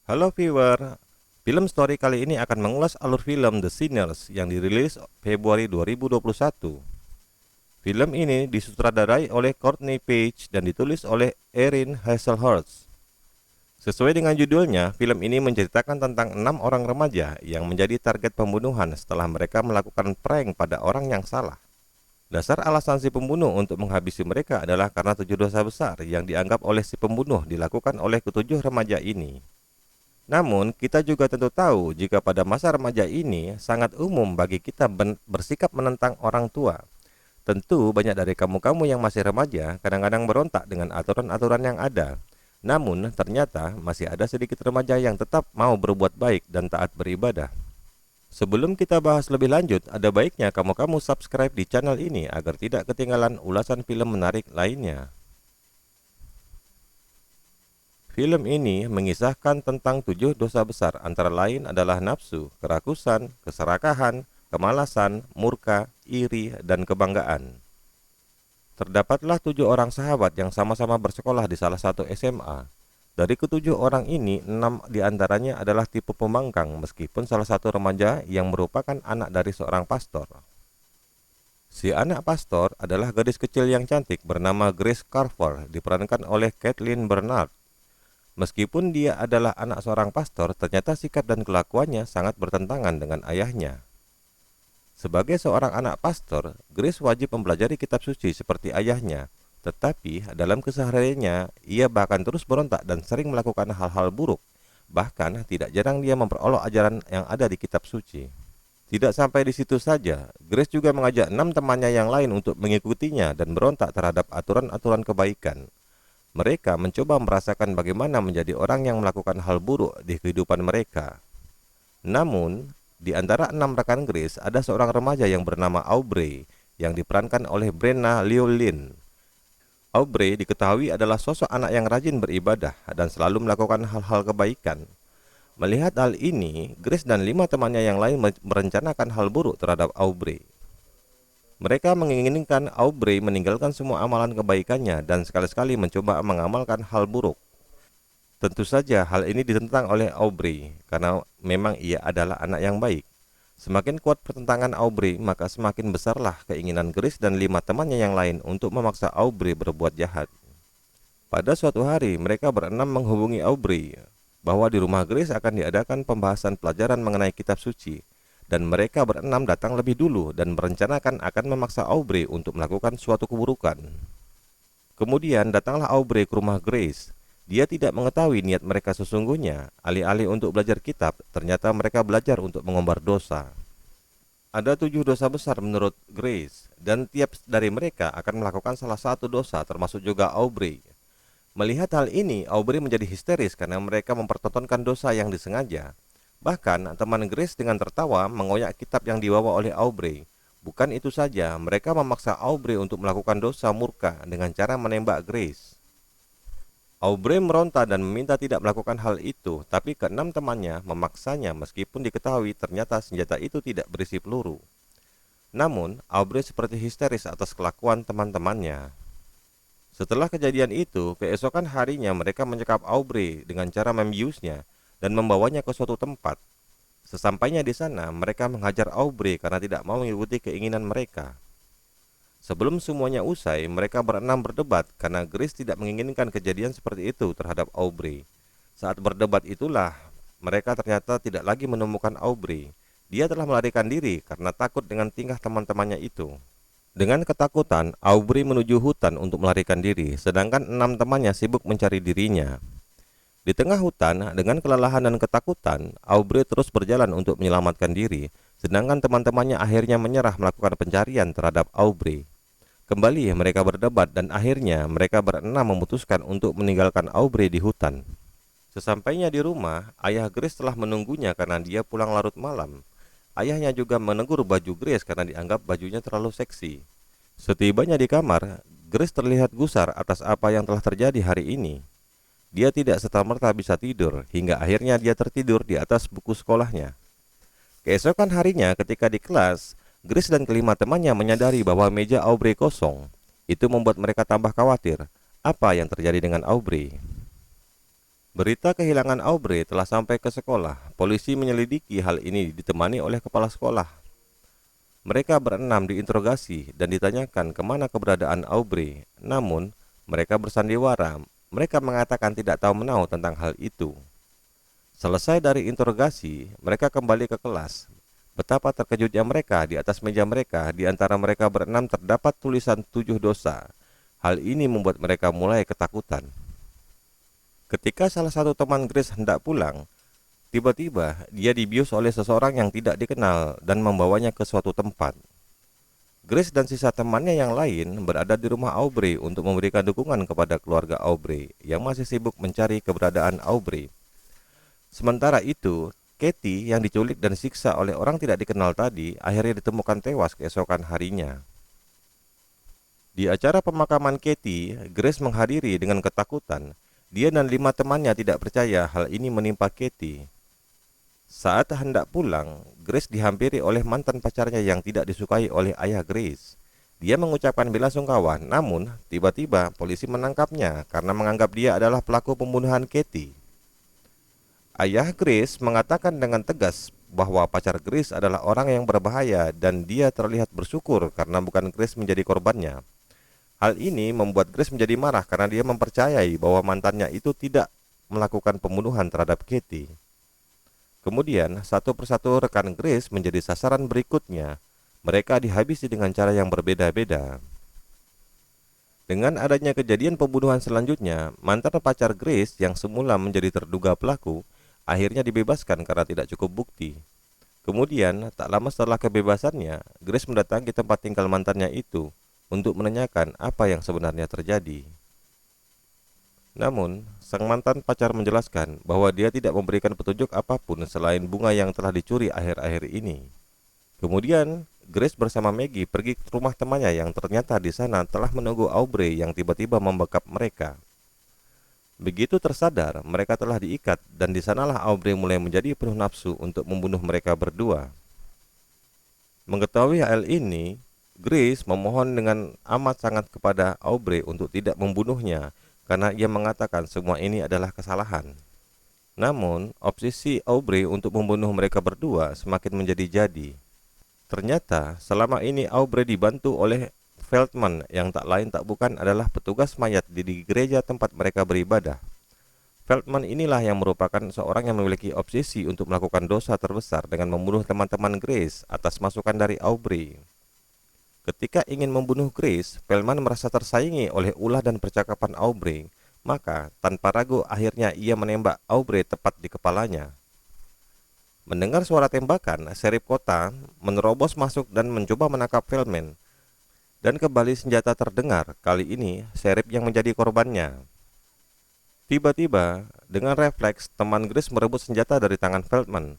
Halo viewer, film story kali ini akan mengulas alur film The Sinners yang dirilis Februari 2021. Film ini disutradarai oleh Courtney Page dan ditulis oleh Erin Hazelhurst. Sesuai dengan judulnya, film ini menceritakan tentang 6 orang remaja yang menjadi target pembunuhan setelah mereka melakukan prank pada orang yang salah. Dasar alasan si pembunuh untuk menghabisi mereka adalah karena 7 dosa besar yang dianggap oleh si pembunuh dilakukan oleh ketujuh remaja ini. Namun, kita juga tentu tahu jika pada masa remaja ini sangat umum bagi kita bersikap menentang orang tua. Tentu banyak dari kamu-kamu yang masih remaja kadang-kadang berontak dengan aturan-aturan yang ada. Namun, ternyata masih ada sedikit remaja yang tetap mau berbuat baik dan taat beribadah. Sebelum kita bahas lebih lanjut, ada baiknya kamu-kamu subscribe di channel ini agar tidak ketinggalan ulasan film menarik lainnya. Film ini mengisahkan tentang 7 dosa besar, antara lain adalah nafsu, kerakusan, keserakahan, kemalasan, murka, iri, dan kebanggaan. Terdapatlah 7 orang sahabat yang sama-sama bersekolah di salah satu SMA. Dari ketujuh orang ini, 6 diantaranya adalah tipe pembangkang, meskipun salah satu remaja yang merupakan anak dari seorang pastor. Si anak pastor adalah gadis kecil yang cantik bernama Grace Carver, diperankan oleh Kathleen Bernard. Meskipun dia adalah anak seorang pastor, ternyata sikap dan kelakuannya sangat bertentangan dengan ayahnya. Sebagai seorang anak pastor, Grace wajib mempelajari kitab suci seperti ayahnya. Tetapi dalam kesehariannya, ia bahkan terus berontak dan sering melakukan hal-hal buruk. Bahkan tidak jarang dia memperolok ajaran yang ada di kitab suci. Tidak sampai di situ saja, Grace juga mengajak 6 temannya yang lain untuk mengikutinya dan berontak terhadap aturan-aturan kebaikan. Mereka mencoba merasakan bagaimana menjadi orang yang melakukan hal buruk di kehidupan mereka. Namun, di antara 6 rekan Grace ada seorang remaja yang bernama Aubrey yang diperankan oleh Brenna Llewellyn. Aubrey diketahui adalah sosok anak yang rajin beribadah dan selalu melakukan hal-hal kebaikan. Melihat hal ini, Grace dan 5 temannya yang lain merencanakan hal buruk terhadap Aubrey. Mereka menginginkan Aubrey meninggalkan semua amalan kebaikannya dan sekali-sekali mencoba mengamalkan hal buruk. Tentu saja hal ini ditentang oleh Aubrey karena memang ia adalah anak yang baik. Semakin kuat pertentangan Aubrey, maka semakin besarlah keinginan Grace dan 5 temannya yang lain untuk memaksa Aubrey berbuat jahat. Pada suatu hari, mereka berenam menghubungi Aubrey bahwa di rumah Grace akan diadakan pembahasan pelajaran mengenai kitab suci. Dan mereka berenam datang lebih dulu dan merencanakan akan memaksa Aubrey untuk melakukan suatu keburukan. Kemudian datanglah Aubrey ke rumah Grace. Dia tidak mengetahui niat mereka sesungguhnya. Alih-alih untuk belajar kitab, ternyata mereka belajar untuk mengumbar dosa. Ada 7 dosa besar menurut Grace, dan tiap dari mereka akan melakukan salah satu dosa, termasuk juga Aubrey. Melihat hal ini, Aubrey menjadi histeris karena mereka mempertontonkan dosa yang disengaja. Bahkan, teman Grace dengan tertawa mengoyak kitab yang dibawa oleh Aubrey. Bukan itu saja, mereka memaksa Aubrey untuk melakukan dosa murka dengan cara menembak Grace. Aubrey meronta dan meminta tidak melakukan hal itu, tapi ke-6 temannya memaksanya meskipun diketahui ternyata senjata itu tidak berisi peluru. Namun, Aubrey seperti histeris atas kelakuan teman-temannya. Setelah kejadian itu, keesokan harinya mereka menyekap Aubrey dengan cara membiusnya dan membawanya ke suatu tempat. Sesampainya di sana, mereka menghajar Aubrey karena tidak mau mengikuti keinginan mereka. Sebelum semuanya usai, mereka berenam berdebat karena Grace tidak menginginkan kejadian seperti itu terhadap Aubrey. Saat berdebat itulah, mereka ternyata tidak lagi menemukan Aubrey. Dia telah melarikan diri karena takut dengan tingkah teman-temannya itu. Dengan ketakutan, Aubrey menuju hutan untuk melarikan diri, sedangkan 6 temannya sibuk mencari dirinya. Di tengah hutan, dengan kelelahan dan ketakutan, Aubrey terus berjalan untuk menyelamatkan diri, sedangkan teman-temannya akhirnya menyerah melakukan pencarian terhadap Aubrey. Kembali mereka berdebat dan akhirnya mereka berenam memutuskan untuk meninggalkan Aubrey di hutan. Sesampainya di rumah, ayah Grace telah menunggunya karena dia pulang larut malam. Ayahnya juga menegur baju Grace karena dianggap bajunya terlalu seksi. Setibanya di kamar, Grace terlihat gusar atas apa yang telah terjadi hari ini. Dia tidak serta-merta bisa tidur, hingga akhirnya dia tertidur di atas buku sekolahnya. Keesokan harinya ketika di kelas, Grace dan ke-5 temannya menyadari bahwa meja Aubrey kosong. Itu membuat mereka tambah khawatir. Apa yang terjadi dengan Aubrey? Berita kehilangan Aubrey telah sampai ke sekolah. Polisi menyelidiki hal ini ditemani oleh kepala sekolah. Mereka berenam diinterogasi dan ditanyakan kemana keberadaan Aubrey. Namun, mereka bersandiwara. Mereka mengatakan tidak tahu menau tentang hal itu. Selesai dari interogasi, mereka kembali ke kelas. Betapa terkejutnya mereka, di atas meja mereka, di antara mereka berenam terdapat tulisan 7 dosa. Hal ini membuat mereka mulai ketakutan. Ketika salah satu teman Grace hendak pulang, tiba-tiba dia dibius oleh seseorang yang tidak dikenal dan membawanya ke suatu tempat. Grace dan sisa temannya yang lain berada di rumah Aubrey untuk memberikan dukungan kepada keluarga Aubrey yang masih sibuk mencari keberadaan Aubrey. Sementara itu, Katie yang diculik dan disiksa oleh orang tidak dikenal tadi akhirnya ditemukan tewas keesokan harinya. Di acara pemakaman Katie, Grace menghadiri dengan ketakutan. Dia dan 5 temannya tidak percaya hal ini menimpa Katie. Saat hendak pulang, Grace dihampiri oleh mantan pacarnya yang tidak disukai oleh ayah Grace. Dia mengucapkan belasungkawa, namun tiba-tiba polisi menangkapnya karena menganggap dia adalah pelaku pembunuhan Katie. Ayah Grace mengatakan dengan tegas bahwa pacar Grace adalah orang yang berbahaya dan dia terlihat bersyukur karena bukan Grace menjadi korbannya. Hal ini membuat Grace menjadi marah karena dia mempercayai bahwa mantannya itu tidak melakukan pembunuhan terhadap Katie. Kemudian, satu persatu rekan Grace menjadi sasaran berikutnya. Mereka dihabisi dengan cara yang berbeda-beda. Dengan adanya kejadian pembunuhan selanjutnya, mantan pacar Grace yang semula menjadi terduga pelaku, akhirnya dibebaskan karena tidak cukup bukti. Kemudian, tak lama setelah kebebasannya, Grace mendatangi tempat tinggal mantannya itu untuk menanyakan apa yang sebenarnya terjadi. Namun, sang mantan pacar menjelaskan bahwa dia tidak memberikan petunjuk apapun selain bunga yang telah dicuri akhir-akhir ini. Kemudian, Grace bersama Maggie pergi ke rumah temannya yang ternyata di sana telah menunggu Aubrey yang tiba-tiba membekap mereka. Begitu tersadar, mereka telah diikat dan di sanalah Aubrey mulai menjadi penuh nafsu untuk membunuh mereka berdua. Mengetahui hal ini, Grace memohon dengan amat sangat kepada Aubrey untuk tidak membunuhnya karena ia mengatakan semua ini adalah kesalahan. Namun, obsesi Aubrey untuk membunuh mereka berdua semakin menjadi-jadi. Ternyata, selama ini Aubrey dibantu oleh Feldman yang tak lain tak bukan adalah petugas mayat di gereja tempat mereka beribadah. Feldman inilah yang merupakan seorang yang memiliki obsesi untuk melakukan dosa terbesar dengan membunuh teman-teman Grace atas masukan dari Aubrey. Ketika ingin membunuh Grace, Feldman merasa tersaingi oleh ulah dan percakapan Aubrey. Maka, tanpa ragu akhirnya ia menembak Aubrey tepat di kepalanya. Mendengar suara tembakan, Sheriff kota menerobos masuk dan mencoba menangkap Feldman. Dan kembali senjata terdengar, kali ini Sheriff yang menjadi korbannya. Tiba-tiba, dengan refleks, teman Grace merebut senjata dari tangan Feldman.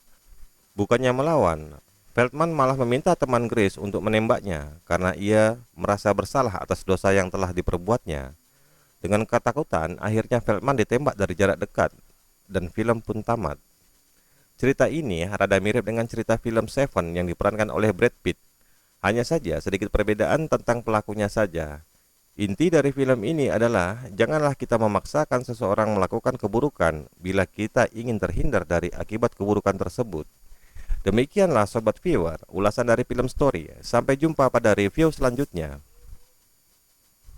Bukannya melawan, Feldman malah meminta teman Grace untuk menembaknya karena ia merasa bersalah atas dosa yang telah diperbuatnya. Dengan ketakutan, akhirnya Feldman ditembak dari jarak dekat dan film pun tamat. Cerita ini rada mirip dengan cerita film Seven yang diperankan oleh Brad Pitt. Hanya saja sedikit perbedaan tentang pelakunya saja. Inti dari film ini adalah janganlah kita memaksakan seseorang melakukan keburukan bila kita ingin terhindar dari akibat keburukan tersebut. Demikianlah sobat viewer, ulasan dari film Story. Sampai jumpa pada review selanjutnya.